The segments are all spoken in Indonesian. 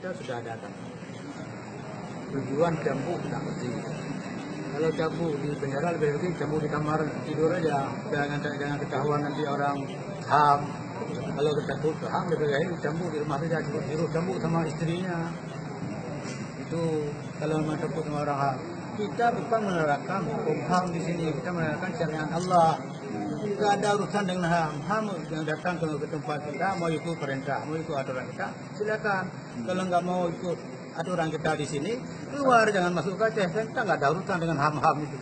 kita sudah datang. Tujuan cambuk tak mesti. Kalau cambuk di penjara lebih baik cambuk di kamar tidur aja. Jangan ketahuan nanti orang ham. Kalau takut ham lebih baik cambuk di rumah saja, tidur cambuk sama istrinya. Itu kalau memang takut sama orang ham. Kita bukan menerapkan hukum ham di sini, kita menerapkan syariat Allah. Tidak ada urusan dengan ham. Ham yang datang ke tempat kita mau ikut perintah, mau ikut aturan kita, silakan. Kalau nggak mau ikut aturan kita di sini, keluar, jangan masuk ke Aceh. Kita nggak ada urusan dengan ham-ham itu.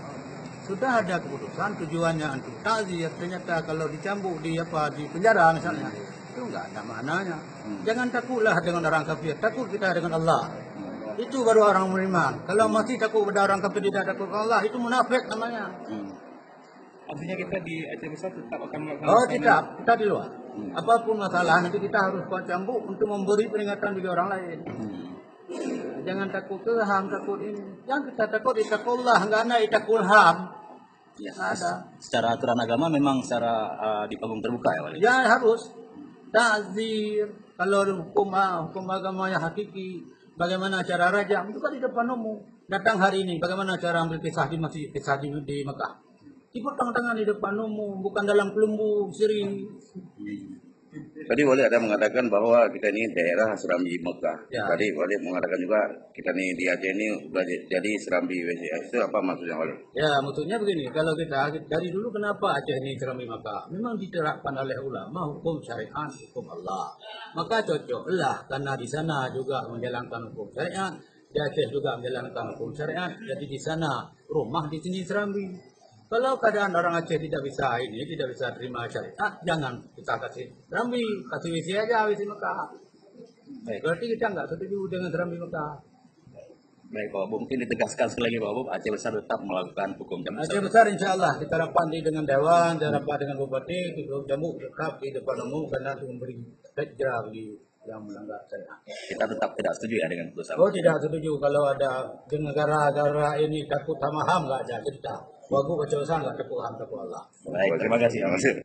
Sudah ada keputusan, tujuannya untuk takziah. Ternyata kalau dicambuk di penjara misalnya, itu nggak ada maknanya. Jangan takutlah dengan orang kafir, takut kita dengan Allah. Itu baru orang beriman. Kalau masih takut pada orang kafir, tidak takut dengan Allah, itu munafik namanya. Artinya kita di Aceh Besar tetap akan melakukan. Oh tidak, kita di luar. Apapun masalah nanti kita harus buat cambuk untuk memberi peringatan bagi orang lain. Jangan takut ke ham, takut ini. Yang kita takut itakullah, enggak ada itakul ham. Ya, Ada. secara aturan agama memang secara di panggung terbuka ya, Wali? Ya harus takzir. Kalau hukum agamanya hakiki, bagaimana cara rajam itu kan di depan umum. Datang hari ini, bagaimana cara ambil kisah di masjid, kisah di Mekah. Dipotong tangan di depan umum, bukan dalam kelumbu siri. Tadi Wali ada mengatakan bahwa kita ini daerah Serambi Mekah. Ya. Tadi Wali mengatakan juga kita ini di Aceh ini jadi Serambi WCA. Itu apa maksudnya Wali? Ya, maksudnya begini, kalau kita dari dulu kenapa Aceh ini Serambi Mekah? Memang diterapkan oleh ulama hukum syariat, hukum Allah. Maka cocoklah karena di sana juga menjalankan hukum syariat, di Aceh juga menjalankan hukum syariat. Jadi di sana rumah, di sini Serambi. Kalau keadaan orang Aceh tidak bisa terima syariat, jangan kita kasih Serambi, kasih WC aja, WC Mekah. Berarti kita nggak setuju dengan Serambi Mekah. Baik, Pak Abu, mungkin ditegaskan sekali lagi, Pak Abu, Aceh Besar tetap melakukan hukum jamu Aceh Besar insya Allah kita rapat dengan Dewan, kita rapat dengan Bupati, hukum jamu tetap di depan umum karena untuk memberi hijrah bagi yang melanggar syariat. Kita tetap tidak setuju ya dengan putusan. Oh tidak setuju kalau ada di negara-negara ini takut sama ham, nggak ada cerita. Wagu Aceh Besar nggak takut ham, takut Allah. Baik, terima kasih.